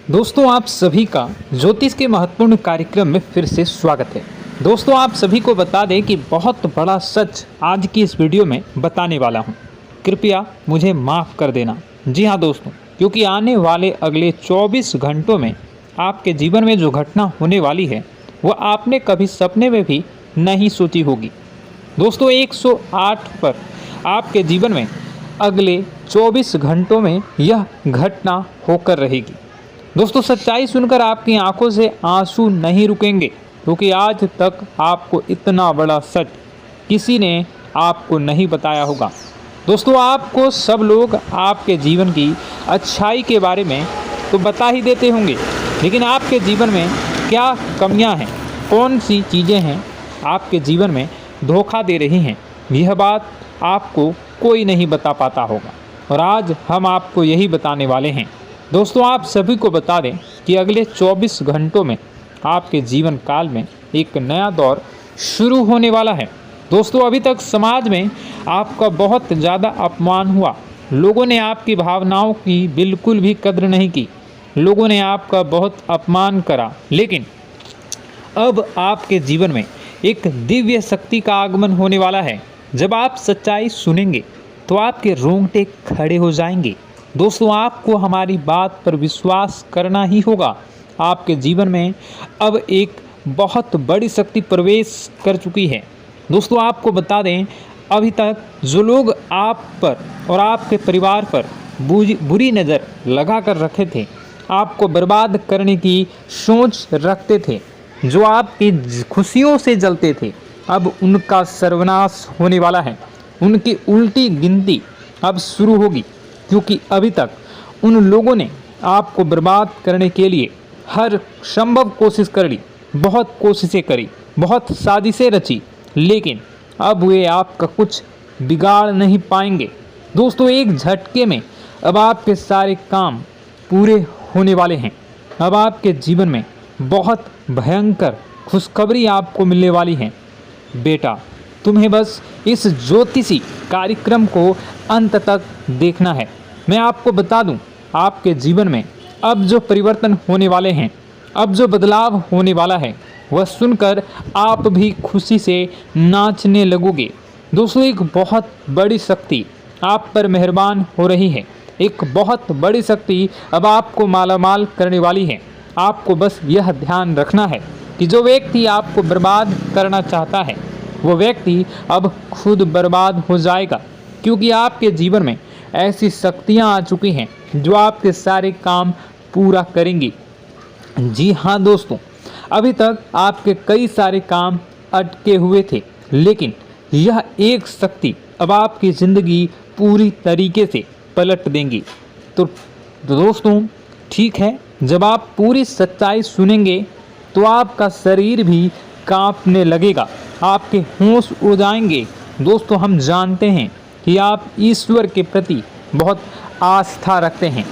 दोस्तों आप सभी का ज्योतिष के महत्वपूर्ण कार्यक्रम में फिर से स्वागत है। दोस्तों आप सभी को बता दें कि बहुत बड़ा सच आज की इस वीडियो में बताने वाला हूं। कृपया मुझे माफ़ कर देना। जी हां दोस्तों, क्योंकि आने वाले अगले 24 घंटों में आपके जीवन में जो घटना होने वाली है वह आपने कभी सपने में भी नहीं सोची होगी। दोस्तों 108 पर आपके जीवन में अगले 24 घंटों में यह घटना होकर रहेगी। दोस्तों सच्चाई सुनकर आपकी आंखों से आंसू नहीं रुकेंगे, क्योंकि आज तक आपको इतना बड़ा सच किसी ने आपको नहीं बताया होगा। दोस्तों आपको सब लोग आपके जीवन की अच्छाई के बारे में तो बता ही देते होंगे, लेकिन आपके जीवन में क्या कमियां हैं, कौन सी चीज़ें हैं आपके जीवन में धोखा दे रही हैं, यह बात आपको कोई नहीं बता पाता होगा। और आज हम आपको यही बताने वाले हैं। दोस्तों आप सभी को बता दें कि अगले 24 घंटों में आपके जीवन काल में एक नया दौर शुरू होने वाला है। दोस्तों अभी तक समाज में आपका बहुत ज़्यादा अपमान हुआ, लोगों ने आपकी भावनाओं की बिल्कुल भी कद्र नहीं की, लोगों ने आपका बहुत अपमान करा, लेकिन अब आपके जीवन में एक दिव्य शक्ति का आगमन होने वाला है। जब आप सच्चाई सुनेंगे तो आपके रोंगटे खड़े हो जाएंगे। दोस्तों आपको हमारी बात पर विश्वास करना ही होगा। आपके जीवन में अब एक बहुत बड़ी शक्ति प्रवेश कर चुकी है। दोस्तों आपको बता दें, अभी तक जो लोग आप पर और आपके परिवार पर बुरी नज़र लगा कर रखे थे, आपको बर्बाद करने की सोच रखते थे, जो आपकी खुशियों से जलते थे, अब उनका सर्वनाश होने वाला है। उनकी उल्टी गिनती अब शुरू होगी, क्योंकि अभी तक उन लोगों ने आपको बर्बाद करने के लिए हर संभव कोशिश कर ली, बहुत कोशिशें करी, बहुत साजिशें रची, लेकिन अब वे आपका कुछ बिगाड़ नहीं पाएंगे। दोस्तों एक झटके में अब आपके सारे काम पूरे होने वाले हैं। अब आपके जीवन में बहुत भयंकर खुशखबरी आपको मिलने वाली है। बेटा तुम्हें बस इस ज्योतिषी कार्यक्रम को अंत तक देखना है। मैं आपको बता दूं, आपके जीवन में अब जो परिवर्तन होने वाले हैं, अब जो बदलाव होने वाला है, वह सुनकर आप भी खुशी से नाचने लगोगे। दोस्तों एक बहुत बड़ी शक्ति आप पर मेहरबान हो रही है। एक बहुत बड़ी शक्ति अब आपको मालामाल करने वाली है। आपको बस यह ध्यान रखना है कि जो व्यक्ति आपको बर्बाद करना चाहता है, वो व्यक्ति अब खुद बर्बाद हो जाएगा, क्योंकि आपके जीवन में ऐसी शक्तियां आ चुकी हैं जो आपके सारे काम पूरा करेंगी। जी हाँ दोस्तों, अभी तक आपके कई सारे काम अटके हुए थे, लेकिन यह एक शक्ति अब आपकी ज़िंदगी पूरी तरीके से पलट देंगी। तो दोस्तों ठीक है, जब आप पूरी सच्चाई सुनेंगे तो आपका शरीर भी कांपने लगेगा, आपके होश उड़ जाएंगे। दोस्तों हम जानते हैं कि आप ईश्वर के प्रति बहुत आस्था रखते हैं,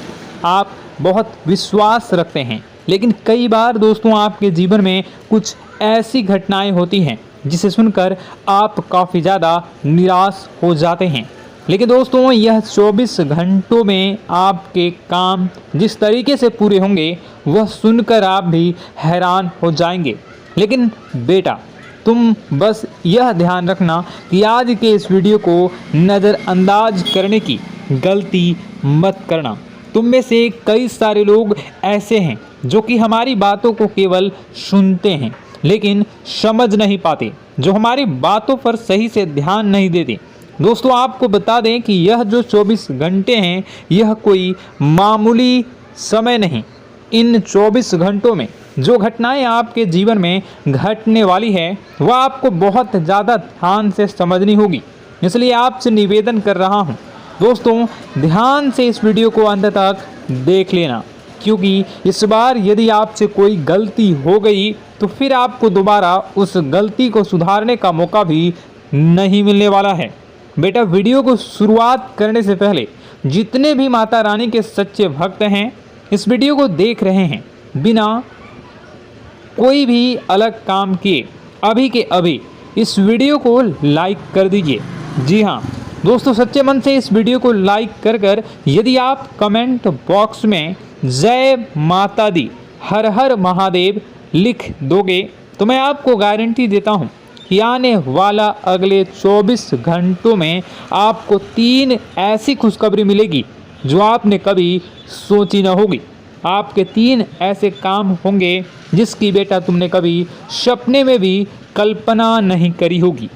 आप बहुत विश्वास रखते हैं, लेकिन कई बार दोस्तों आपके जीवन में कुछ ऐसी घटनाएं होती हैं जिसे सुनकर आप काफ़ी ज़्यादा निराश हो जाते हैं। लेकिन दोस्तों यह 24 घंटों में आपके काम जिस तरीके से पूरे होंगे वह सुनकर आप भी हैरान हो जाएंगे। लेकिन बेटा तुम बस यह ध्यान रखना कि आज के इस वीडियो को नज़रअंदाज करने की गलती मत करना। तुम में से कई सारे लोग ऐसे हैं जो कि हमारी बातों को केवल सुनते हैं लेकिन समझ नहीं पाते, जो हमारी बातों पर सही से ध्यान नहीं देते। दोस्तों आपको बता दें कि यह जो 24 घंटे हैं यह कोई मामूली समय नहीं। इन 24 घंटों में जो घटनाएं आपके जीवन में घटने वाली है वह आपको बहुत ज़्यादा ध्यान से समझनी होगी। इसलिए आपसे निवेदन कर रहा हूं दोस्तों, ध्यान से इस वीडियो को अंत तक देख लेना, क्योंकि इस बार यदि आपसे कोई गलती हो गई तो फिर आपको दोबारा उस गलती को सुधारने का मौका भी नहीं मिलने वाला है। बेटा वीडियो को शुरुआत करने से पहले जितने भी माता रानी के सच्चे भक्त हैं इस वीडियो को देख रहे हैं, बिना कोई भी अलग काम किए अभी के अभी इस वीडियो को लाइक कर दीजिए। जी हाँ दोस्तों, सच्चे मन से इस वीडियो को लाइक कर यदि आप कमेंट बॉक्स में जय माता दी, हर हर महादेव लिख दोगे तो मैं आपको गारंटी देता हूँ कि आने वाला अगले 24 घंटों में आपको 3 ऐसी खुशखबरी मिलेगी जो आपने कभी सोची न होगी। आपके 3 ऐसे काम होंगे जिसकी बेटा तुमने कभी सपने में भी कल्पना नहीं करी होगी।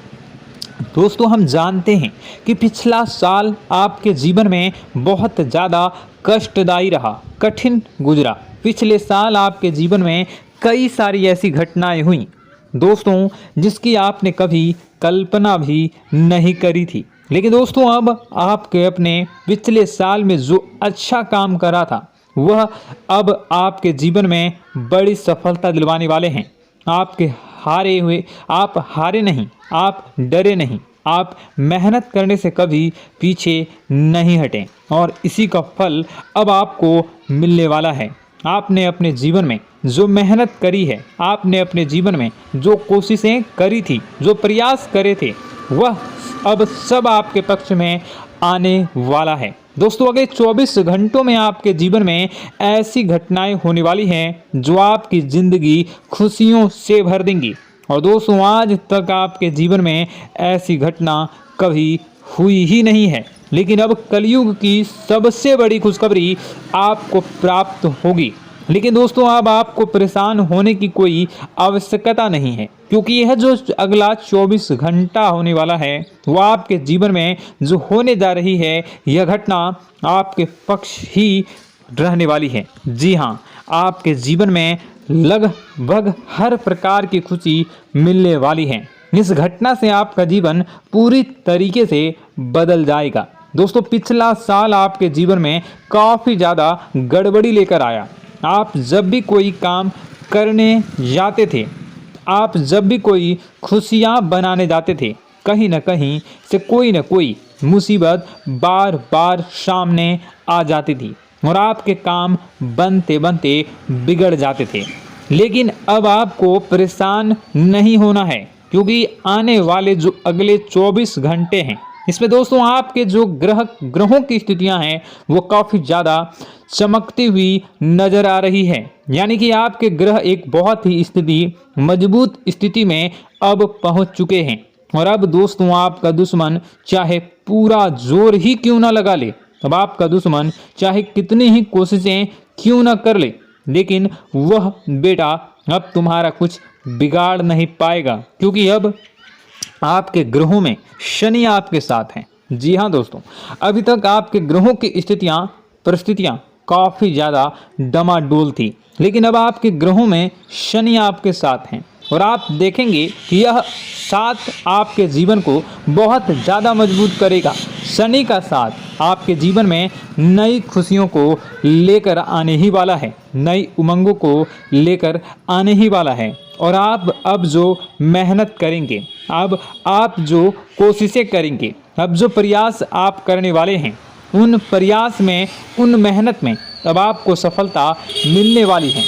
दोस्तों, हम जानते हैं कि पिछला साल आपके जीवन में बहुत ज़्यादा कष्टदायी रहा, कठिन गुजरा। पिछले साल आपके जीवन में कई सारी ऐसी घटनाएं हुई दोस्तों जिसकी आपने कभी कल्पना भी नहीं करी थी। लेकिन दोस्तों, अब आपके अपने पिछले साल में जो अच्छा काम करा था वह अब आपके जीवन में बड़ी सफलता दिलवाने वाले हैं। आप हारे नहीं, आप डरे नहीं, आप मेहनत करने से कभी पीछे नहीं हटें और इसी का फल अब आपको मिलने वाला है। आपने अपने जीवन में जो मेहनत करी है, आपने अपने जीवन में जो कोशिशें करी थी, जो प्रयास करे थे, वह अब सब आपके पक्ष में आने वाला है। दोस्तों, अगले 24 घंटों में आपके जीवन में ऐसी घटनाएं होने वाली हैं जो आपकी ज़िंदगी खुशियों से भर देंगी। और दोस्तों, आज तक आपके जीवन में ऐसी घटना कभी हुई ही नहीं है, लेकिन अब कलयुग की सबसे बड़ी खुशखबरी आपको प्राप्त होगी। लेकिन दोस्तों, अब आपको परेशान होने की कोई आवश्यकता नहीं है, क्योंकि यह जो अगला 24 घंटा होने वाला है वह आपके जीवन में जो होने जा रही है यह घटना आपके पक्ष ही रहने वाली है। जी हाँ, आपके जीवन में लगभग हर प्रकार की खुशी मिलने वाली है। इस घटना से आपका जीवन पूरी तरीके से बदल जाएगा। दोस्तों, पिछला साल आपके जीवन में काफ़ी ज़्यादा गड़बड़ी लेकर आया। आप जब भी कोई काम करने जाते थे, आप जब भी कोई खुशियाँ बनाने जाते थे, कहीं न कहीं से कोई न कोई मुसीबत बार बार सामने आ जाती थी और आपके काम बनते बनते बिगड़ जाते थे। लेकिन अब आपको परेशान नहीं होना है, क्योंकि आने वाले जो अगले 24 घंटे हैं इसमें दोस्तों आपके जो ग्रहों की स्थितियां हैं वो काफ़ी ज़्यादा चमकती हुई नज़र आ रही है। यानी कि आपके ग्रह एक बहुत ही मजबूत स्थिति में अब पहुंच चुके हैं। और अब दोस्तों, आपका दुश्मन चाहे पूरा जोर ही क्यों ना लगा ले, अब आपका दुश्मन चाहे कितनी ही कोशिशें क्यों ना कर ले, लेकिन वह बेटा अब तुम्हारा कुछ बिगाड़ नहीं पाएगा, क्योंकि अब आपके ग्रहों में शनि आपके साथ हैं। जी हाँ दोस्तों, अभी तक आपके ग्रहों की परिस्थितियाँ काफ़ी ज़्यादा डमाडोल थी, लेकिन अब आपके ग्रहों में शनि आपके साथ हैं और आप देखेंगे कि यह साथ आपके जीवन को बहुत ज़्यादा मजबूत करेगा। शनि का साथ आपके जीवन में नई खुशियों को लेकर आने ही वाला है, नई उमंगों को लेकर आने ही वाला है। और आप अब जो मेहनत करेंगे, अब आप जो कोशिशें करेंगे, अब जो प्रयास आप करने वाले हैं, उन प्रयास में, उन मेहनत में अब आपको सफलता मिलने वाली है।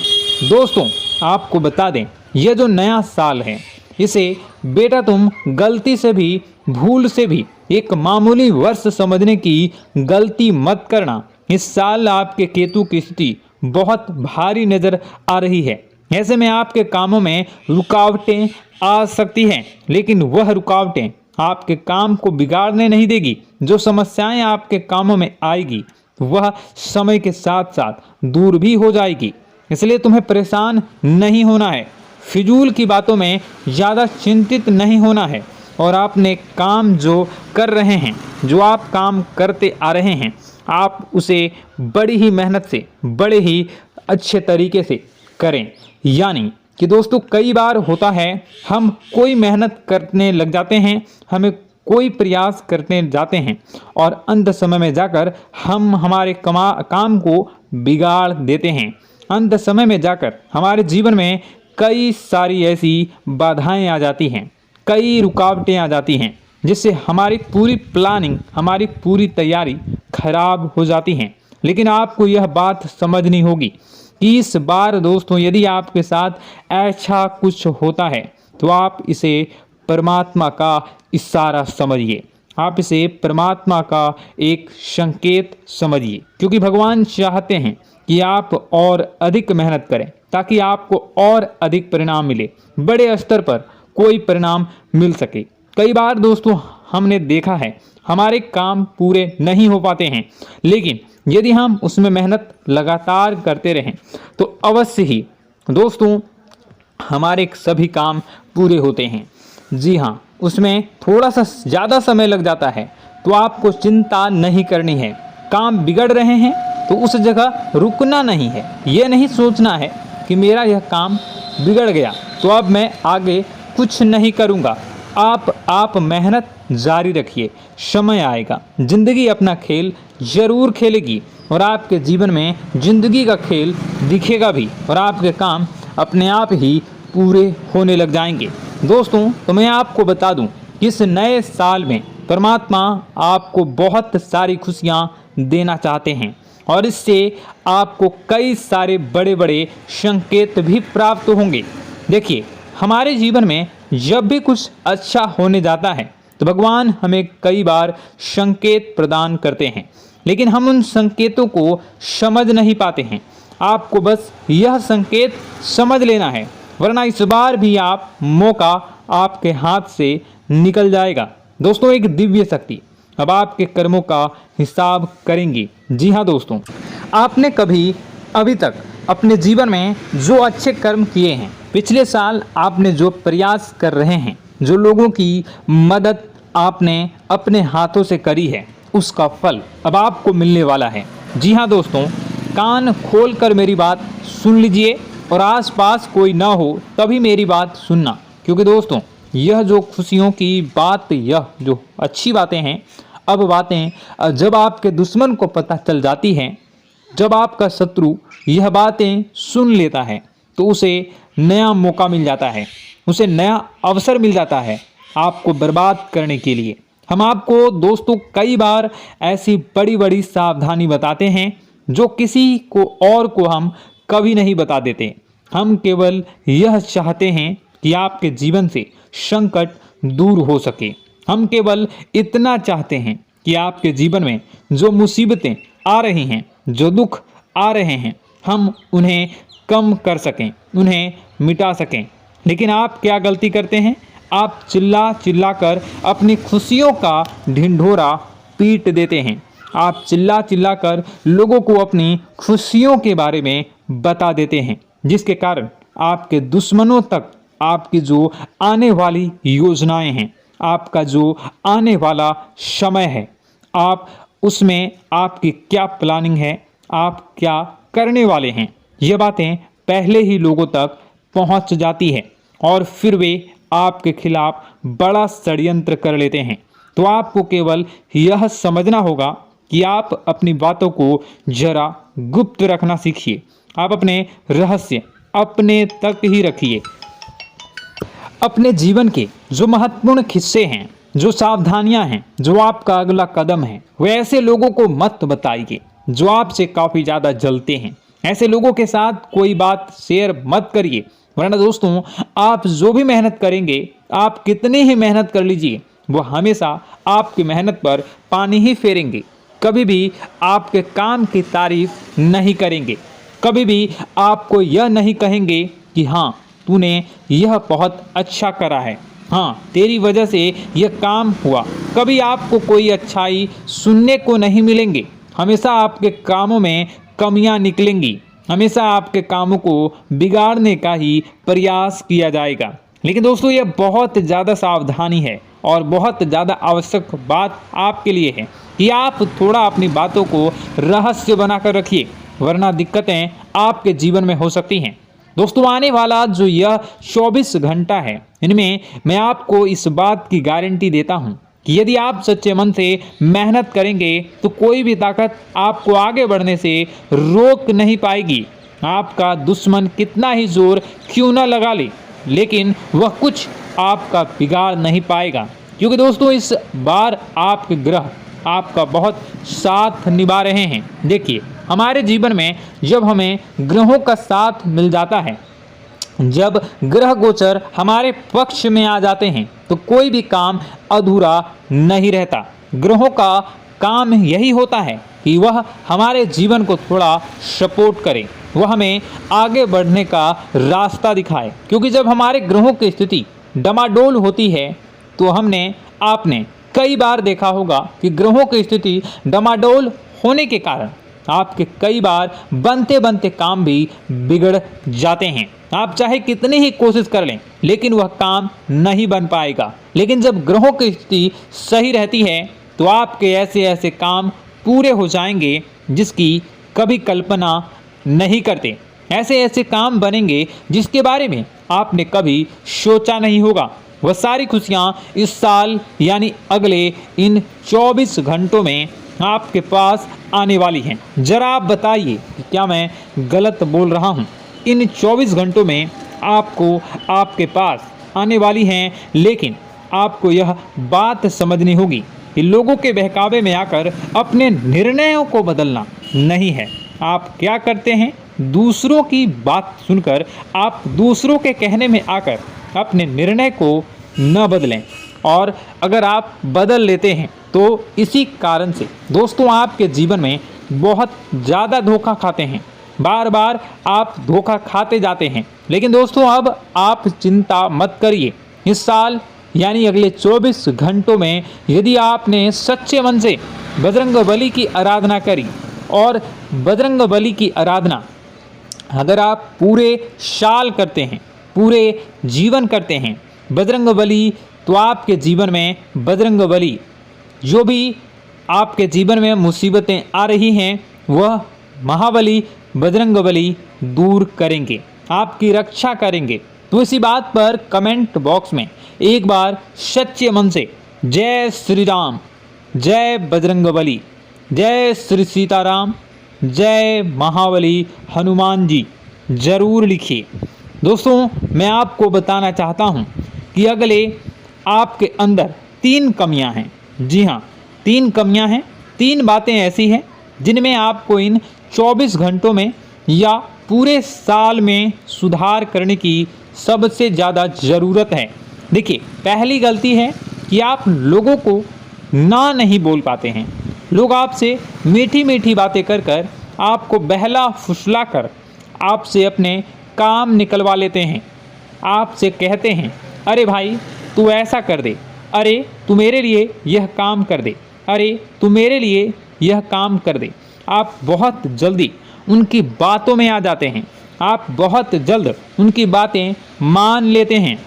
दोस्तों, आपको बता दें, यह जो नया साल है इसे बेटा तुम गलती से भी, भूल से भी एक मामूली वर्ष समझने की गलती मत करना। इस साल आपके केतु की स्थिति बहुत भारी नज़र आ रही है। ऐसे में आपके कामों में रुकावटें आ सकती हैं, लेकिन वह रुकावटें आपके काम को बिगाड़ने नहीं देगी। जो समस्याएं आपके कामों में आएगी वह समय के साथ साथ दूर भी हो जाएगी। इसलिए तुम्हें परेशान नहीं होना है, फिजूल की बातों में ज़्यादा चिंतित नहीं होना है। और आपने काम जो कर रहे हैं, जो आप काम करते आ रहे हैं, आप उसे बड़ी ही मेहनत से, बड़े ही अच्छे तरीके से करें। यानी कि दोस्तों, कई बार होता है हम कोई मेहनत करने लग जाते हैं, हमें कोई प्रयास करने जाते हैं और अंत समय में जाकर हम हमारे काम को बिगाड़ देते हैं। अंत समय में जाकर हमारे जीवन में कई सारी ऐसी बाधाएं आ जाती हैं, कई रुकावटें आ जाती हैं, जिससे हमारी पूरी प्लानिंग, हमारी पूरी तैयारी खराब हो जाती हैं। लेकिन आपको यह बात समझनी होगी कि इस बार दोस्तों, यदि आपके साथ ऐसा कुछ होता है तो आप इसे परमात्मा का इशारा समझिए। आप इसे परमात्मा का एक संकेत समझिए, क्योंकि भगवान चाहते हैं कि आप और अधिक मेहनत करें ताकि आपको और अधिक परिणाम मिले, बड़े स्तर पर कोई परिणाम मिल सके। कई बार दोस्तों हमने देखा है हमारे काम पूरे नहीं हो पाते हैं, लेकिन यदि हम उसमें मेहनत लगातार करते रहें तो अवश्य ही दोस्तों हमारे सभी काम पूरे होते हैं। जी हाँ, उसमें थोड़ा सा ज़्यादा समय लग जाता है तो आपको चिंता नहीं करनी है। काम बिगड़ रहे हैं तो उस जगह रुकना नहीं है, ये नहीं सोचना है कि मेरा यह काम बिगड़ गया तो अब मैं आगे कुछ नहीं करूँगा। आप मेहनत जारी रखिए, समय आएगा, ज़िंदगी अपना खेल ज़रूर खेलेगी और आपके जीवन में ज़िंदगी का खेल दिखेगा भी और आपके काम अपने आप ही पूरे होने लग जाएंगे। दोस्तों तो मैं आपको बता दूं कि इस नए साल में परमात्मा आपको बहुत सारी खुशियां देना चाहते हैं और इससे आपको कई सारे बड़े बड़े संकेत भी प्राप्त होंगे। देखिए, हमारे जीवन में जब भी कुछ अच्छा होने जाता है तो भगवान हमें कई बार संकेत प्रदान करते हैं, लेकिन हम उन संकेतों को समझ नहीं पाते हैं। आपको बस यह संकेत समझ लेना है, वरना इस बार भी आप मौका आपके हाथ से निकल जाएगा। दोस्तों, एक दिव्य शक्ति अब आपके कर्मों का हिसाब करेंगी। जी हाँ दोस्तों, आपने कभी अभी तक अपने जीवन में जो अच्छे कर्म किए हैं, पिछले साल आपने जो प्रयास कर रहे हैं, जो लोगों की मदद आपने अपने हाथों से करी है, उसका फल अब आपको मिलने वाला है। जी हाँ दोस्तों, कान खोलकर मेरी बात सुन लीजिए और आसपास कोई ना हो तभी मेरी बात सुनना, क्योंकि दोस्तों यह जो खुशियों की बात, यह जो अच्छी बातें हैं, अब बातें जब आपके दुश्मन को पता चल जाती हैं, जब आपका शत्रु यह बातें सुन लेता है तो उसे नया मौका मिल जाता है, उसे नया अवसर मिल जाता है आपको बर्बाद करने के लिए। हम आपको दोस्तों कई बार ऐसी बड़ी बड़ी सावधानी बताते हैं जो किसी को और को हम कभी नहीं बता देते। हम केवल यह चाहते हैं कि आपके जीवन से संकट दूर हो सके। हम केवल इतना चाहते हैं कि आपके जीवन में जो मुसीबतें आ रही हैं, जो दुख आ रहे हैं, हम उन्हें कम कर सकें, उन्हें मिटा सकें। लेकिन आप क्या गलती करते हैं? आप चिल्ला चिल्ला कर अपनी खुशियों का ढिंढोरा पीट देते हैं। आप चिल्ला चिल्ला कर लोगों को अपनी खुशियों के बारे में बता देते हैं, जिसके कारण आपके दुश्मनों तक आपकी जो आने वाली योजनाएं हैं, आपका जो आने वाला समय है, आप उसमें आपकी क्या प्लानिंग है, आप क्या करने वाले हैं, ये बातें पहले ही लोगों तक पहुंच जाती है और फिर वे आपके खिलाफ बड़ा षड्यंत्र कर लेते हैं। तो आपको केवल यह समझना होगा कि आप अपनी बातों को जरा गुप्त रखना सीखिए। आप अपने रहस्य अपने तक ही रखिए। अपने जीवन के जो महत्वपूर्ण हिस्से हैं, जो सावधानियां हैं, जो आपका अगला कदम है, वे ऐसे लोगों को मत बताइए जो आपसे काफ़ी ज़्यादा जलते हैं। ऐसे लोगों के साथ कोई बात शेयर मत करिए, वरना दोस्तों आप जो भी मेहनत करेंगे, आप कितनी ही मेहनत कर लीजिए, वो हमेशा आपकी मेहनत पर पानी ही फेरेंगे। कभी भी आपके काम की तारीफ नहीं करेंगे, कभी भी आपको यह नहीं कहेंगे कि हाँ तूने यह बहुत अच्छा करा है, हाँ तेरी वजह से यह काम हुआ। कभी आपको कोई अच्छाई सुनने को नहीं मिलेंगे। हमेशा आपके कामों में कमियां निकलेंगी, हमेशा आपके कामों को बिगाड़ने का ही प्रयास किया जाएगा। लेकिन दोस्तों यह बहुत ज़्यादा सावधानी है और बहुत ज़्यादा आवश्यक बात आपके लिए है कि आप थोड़ा अपनी बातों को रहस्य बनाकर रखिए, वरना दिक्कतें आपके जीवन में हो सकती हैं। दोस्तों आने वाला जो यह 24 घंटा है, इनमें मैं आपको इस बात की गारंटी देता हूँ कि यदि आप सच्चे मन से मेहनत करेंगे तो कोई भी ताकत आपको आगे बढ़ने से रोक नहीं पाएगी। आपका दुश्मन कितना ही जोर क्यों न लगा ले, लेकिन वह कुछ आपका बिगाड़ नहीं पाएगा, क्योंकि दोस्तों इस बार आपके ग्रह आपका बहुत साथ निभा रहे हैं। देखिए, हमारे जीवन में जब हमें ग्रहों का साथ मिल जाता है जब ग्रह गोचर हमारे पक्ष में आ जाते हैं तो कोई भी काम अधूरा नहीं रहता। ग्रहों का काम यही होता है कि वह हमारे जीवन को थोड़ा सपोर्ट करे, वह हमें आगे बढ़ने का रास्ता दिखाए। क्योंकि जब हमारे ग्रहों की स्थिति डमाडोल होती है तो आपने कई बार देखा होगा कि ग्रहों की स्थिति डमाडोल होने के कारण आपके कई बार बनते बनते काम भी बिगड़ जाते हैं। आप चाहे कितनी ही कोशिश कर लें लेकिन वह काम नहीं बन पाएगा। लेकिन जब ग्रहों की स्थिति सही रहती है तो आपके ऐसे ऐसे काम पूरे हो जाएंगे जिसकी कभी कल्पना नहीं करते। ऐसे ऐसे काम बनेंगे जिसके बारे में आपने कभी सोचा नहीं होगा। वह सारी खुशियाँ इस साल यानी अगले इन 24 घंटों में आपके पास आने वाली हैं। जरा आप बताइए कि क्या मैं गलत बोल रहा हूँ? इन 24 घंटों में आपको आपके पास आने वाली हैं, लेकिन आपको यह बात समझनी होगी कि लोगों के बहकावे में आकर अपने निर्णयों को बदलना नहीं है। आप क्या करते हैं? दूसरों की बात सुनकर आप दूसरों के कहने में आकर अपने निर्णय को न बदलें, और अगर आप बदल लेते हैं तो इसी कारण से दोस्तों आपके जीवन में बहुत ज़्यादा धोखा खाते हैं। बार बार आप धोखा खाते जाते हैं। लेकिन दोस्तों अब आप चिंता मत करिए। इस साल यानी अगले 24 घंटों में यदि आपने सच्चे मन से बजरंगबली की आराधना करी, और बजरंगबली की आराधना अगर आप पूरे साल करते हैं, पूरे जीवन करते हैं बजरंगबली, तो आपके जीवन में बजरंगबली जो भी आपके जीवन में मुसीबतें आ रही हैं वह महाबली बजरंगबली दूर करेंगे, आपकी रक्षा करेंगे। तो इसी बात पर कमेंट बॉक्स में एक बार सच्चे मन से जय श्री राम, जय बजरंगबली, जय श्री सीताराम, जय महाबली हनुमान जी जरूर लिखिए। दोस्तों मैं आपको बताना चाहता हूँ कि अगले आपके अंदर 3 कमियां हैं। जी हाँ, 3 कमियां हैं। 3 बातें ऐसी हैं जिनमें आपको इन 24 घंटों में या पूरे साल में सुधार करने की सबसे ज़्यादा ज़रूरत है। देखिए, पहली गलती है कि आप लोगों को ना नहीं बोल पाते हैं। लोग आपसे मीठी मीठी बातें कर कर आपको बहला फुसला कर आपसे अपने काम निकलवा लेते हैं। आपसे कहते हैं, अरे भाई तू ऐसा कर दे, अरे तू मेरे लिए यह काम कर दे, अरे तू मेरे लिए यह काम कर दे। आप बहुत जल्दी उनकी बातों में आ जाते हैं, आप बहुत जल्द उनकी बातें मान लेते हैं।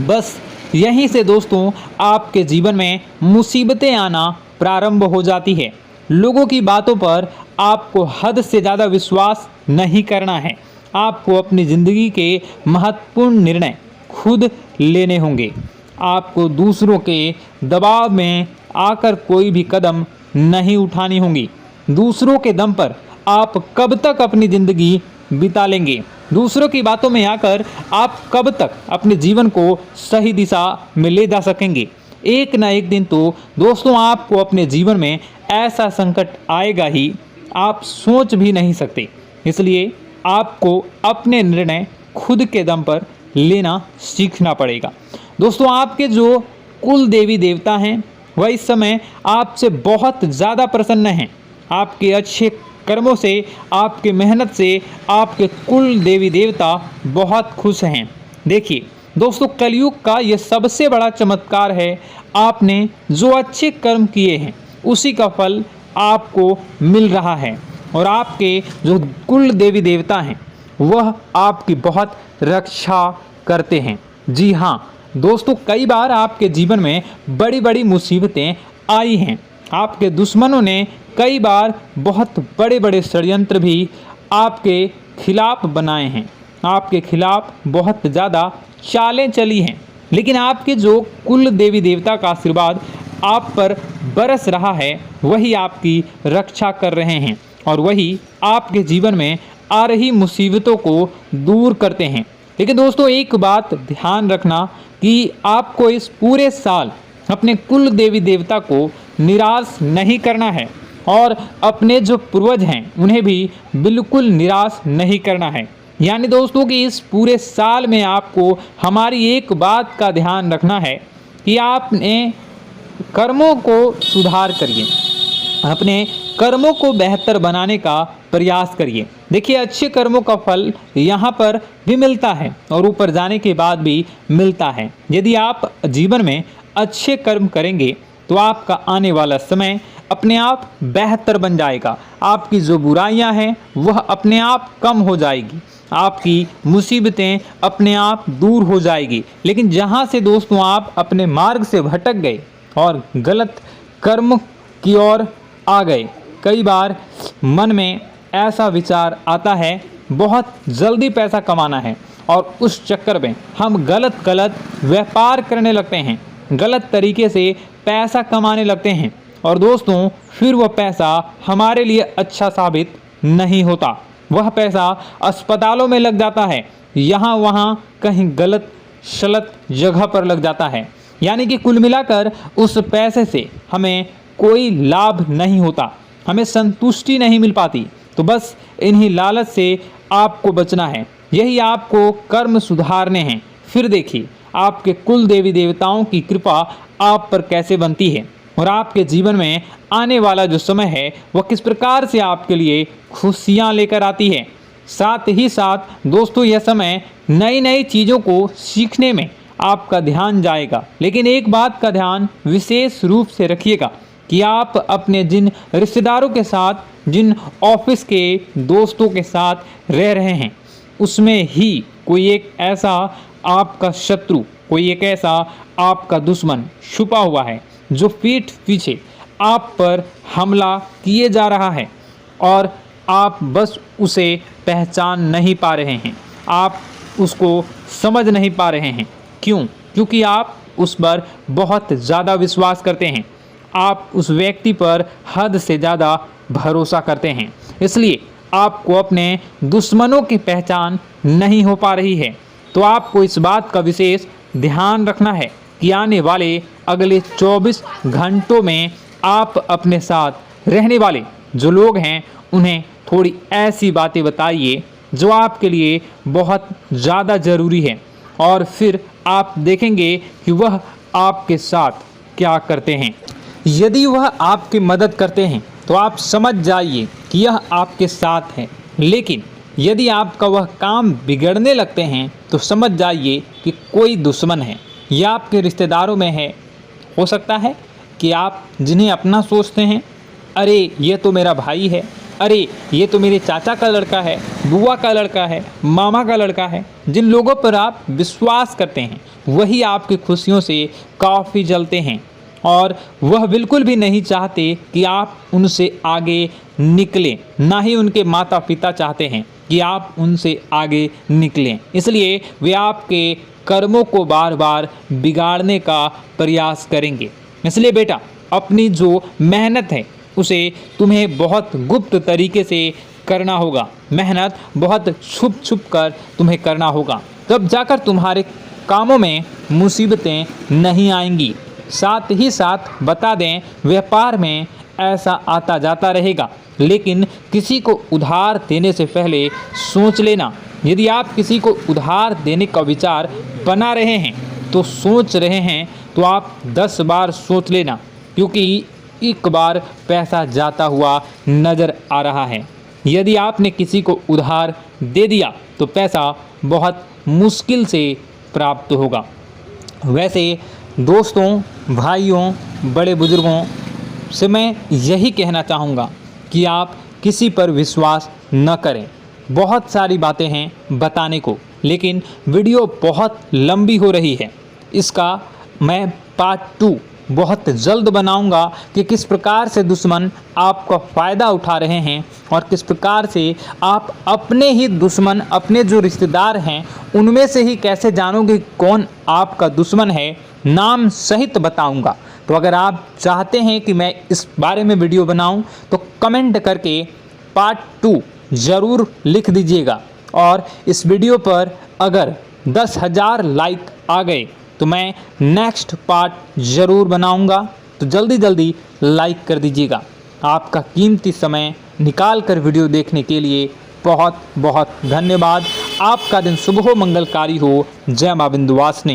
बस यहीं से दोस्तों आपके जीवन में मुसीबतें आना प्रारंभ हो जाती है। लोगों की बातों पर आपको हद से ज़्यादा विश्वास नहीं करना है। आपको अपनी ज़िंदगी के महत्वपूर्ण निर्णय खुद लेने होंगे। आपको दूसरों के दबाव में आकर कोई भी कदम नहीं उठानी होगी। दूसरों के दम पर आप कब तक अपनी ज़िंदगी बिता लेंगे? दूसरों की बातों में आकर आप कब तक अपने जीवन को सही दिशा में ले जा सकेंगे? एक ना एक दिन तो दोस्तों आपको अपने जीवन में ऐसा संकट आएगा ही, आप सोच भी नहीं सकते। इसलिए आपको अपने निर्णय खुद के दम पर लेना सीखना पड़ेगा। दोस्तों आपके जो कुल देवी देवता हैं वह इस समय आपसे बहुत ज़्यादा प्रसन्न हैं। आपके अच्छे कर्मों से, आपके मेहनत से आपके कुल देवी देवता बहुत खुश हैं। देखिए दोस्तों, कलयुग का ये सबसे बड़ा चमत्कार है। आपने जो अच्छे कर्म किए हैं उसी का फल आपको मिल रहा है, और आपके जो कुल देवी देवता हैं वह आपकी बहुत रक्षा करते हैं। जी हाँ दोस्तों, कई बार आपके जीवन में बड़ी बड़ी मुसीबतें आई हैं। आपके दुश्मनों ने कई बार बहुत बड़े बड़े षड्यंत्र भी आपके खिलाफ बनाए हैं, आपके खिलाफ बहुत ज़्यादा चालें चली हैं। लेकिन आपके जो कुल देवी देवता का आशीर्वाद आप पर बरस रहा है वही आपकी रक्षा कर रहे हैं, और वही आपके जीवन में आ रही मुसीबतों को दूर करते हैं। लेकिन दोस्तों एक बात ध्यान रखना कि आपको इस पूरे साल अपने कुल देवी देवता को निराश नहीं करना है, और अपने जो पूर्वज हैं उन्हें भी बिल्कुल निराश नहीं करना है। यानी दोस्तों कि इस पूरे साल में आपको हमारी एक बात का ध्यान रखना है कि आपने कर्मों को सुधार करिए, अपने कर्मों को बेहतर बनाने का प्रयास करिए। देखिए, अच्छे कर्मों का फल यहाँ पर भी मिलता है और ऊपर जाने के बाद भी मिलता है। यदि आप जीवन में अच्छे कर्म करेंगे तो आपका आने वाला समय अपने आप बेहतर बन जाएगा। आपकी जो बुराइयां हैं वह अपने आप कम हो जाएगी, आपकी मुसीबतें अपने आप दूर हो जाएगी। लेकिन जहां से दोस्तों आप अपने मार्ग से भटक गए और गलत कर्म की ओर आ गए, कई बार मन में ऐसा विचार आता है बहुत जल्दी पैसा कमाना है और उस चक्कर में हम गलत व्यापार करने लगते हैं, गलत तरीके से पैसा कमाने लगते हैं और दोस्तों फिर वह पैसा हमारे लिए अच्छा साबित नहीं होता। वह पैसा अस्पतालों में लग जाता है, यहाँ वहाँ कहीं गलत शलत जगह पर लग जाता है। यानी कि कुल मिलाकर उस पैसे से हमें कोई लाभ नहीं होता, हमें संतुष्टि नहीं मिल पाती। तो बस इन्हीं लालच से आपको बचना है, यही आपको कर्म सुधारने हैं। फिर देखिए आपके कुल देवी देवताओं की कृपा आप पर कैसे बनती है और आपके जीवन में आने वाला जो समय है वह किस प्रकार से आपके लिए खुशियाँ लेकर आती है। साथ ही साथ दोस्तों यह समय नई नई चीज़ों को सीखने में आपका ध्यान जाएगा। लेकिन एक बात का ध्यान विशेष रूप से रखिएगा कि आप अपने जिन रिश्तेदारों के साथ, जिन ऑफिस के दोस्तों के साथ रह रहे हैं, उसमें ही कोई एक ऐसा आपका शत्रु, कोई एक ऐसा आपका दुश्मन छुपा हुआ है जो पीठ पीछे आप पर हमला किए जा रहा है और आप बस उसे पहचान नहीं पा रहे हैं, आप उसको समझ नहीं पा रहे हैं। क्यों? क्योंकि आप उस पर बहुत ज़्यादा विश्वास करते हैं, आप उस व्यक्ति पर हद से ज़्यादा भरोसा करते हैं, इसलिए आपको अपने दुश्मनों की पहचान नहीं हो पा रही है। तो आपको इस बात का विशेष ध्यान रखना है कि आने वाले अगले 24 घंटों में आप अपने साथ रहने वाले जो लोग हैं उन्हें थोड़ी ऐसी बातें बताइए जो आपके लिए बहुत ज़्यादा ज़रूरी है और फिर आप देखेंगे कि वह आपके साथ क्या करते हैं। यदि वह आपकी मदद करते हैं तो आप समझ जाइए कि यह आपके साथ है, लेकिन यदि आपका वह काम बिगड़ने लगते हैं तो समझ जाइए कि कोई दुश्मन है या आपके रिश्तेदारों में है। हो सकता है कि आप जिन्हें अपना सोचते हैं, अरे ये तो मेरा भाई है, अरे ये तो मेरे चाचा का लड़का है, बुआ का लड़का है, मामा का लड़का है, जिन लोगों पर आप विश्वास करते हैं वही आपकी खुशियों से काफ़ी जलते हैं और वह बिल्कुल भी नहीं चाहते कि आप उनसे आगे निकलें, ना ही उनके माता पिता चाहते हैं कि आप उनसे आगे निकलें। इसलिए वे आपके कर्मों को बार बार बिगाड़ने का प्रयास करेंगे। इसलिए बेटा, अपनी जो मेहनत है उसे तुम्हें बहुत गुप्त तरीके से करना होगा, मेहनत बहुत छुप छुप कर तुम्हें करना होगा, तब जाकर तुम्हारे कामों में मुसीबतें नहीं आएंगी। साथ ही साथ बता दें, व्यापार में ऐसा आता जाता रहेगा, लेकिन किसी को उधार देने से पहले सोच लेना। यदि आप किसी को उधार देने का विचार बना रहे हैं तो सोच रहे हैं तो आप 10 बार सोच लेना, क्योंकि एक बार पैसा जाता हुआ नज़र आ रहा है। यदि आपने किसी को उधार दे दिया तो पैसा बहुत मुश्किल से प्राप्त होगा। वैसे दोस्तों, भाइयों, बड़े बुजुर्गों से मैं यही कहना चाहूँगा कि आप किसी पर विश्वास न करें। बहुत सारी बातें हैं बताने को, लेकिन वीडियो बहुत लंबी हो रही है। इसका मैं पार्ट 2 बहुत जल्द बनाऊंगा कि किस प्रकार से दुश्मन आपका फ़ायदा उठा रहे हैं और किस प्रकार से आप अपने ही दुश्मन, अपने जो रिश्तेदार हैं उनमें से ही कैसे जानोगे कौन आपका दुश्मन है, नाम सहित बताऊंगा। तो अगर आप चाहते हैं कि मैं इस बारे में वीडियो बनाऊं तो कमेंट करके पार्ट 2 ज़रूर लिख दीजिएगा। और इस वीडियो पर अगर 10,000 लाइक आ गए तो मैं नेक्स्ट पार्ट ज़रूर बनाऊंगा। तो जल्दी जल्दी लाइक कर दीजिएगा। आपका कीमती समय निकाल कर वीडियो देखने के लिए बहुत बहुत धन्यवाद। आपका दिन शुभ हो, मंगलकारी हो। जय मां विंध्यवासिनी।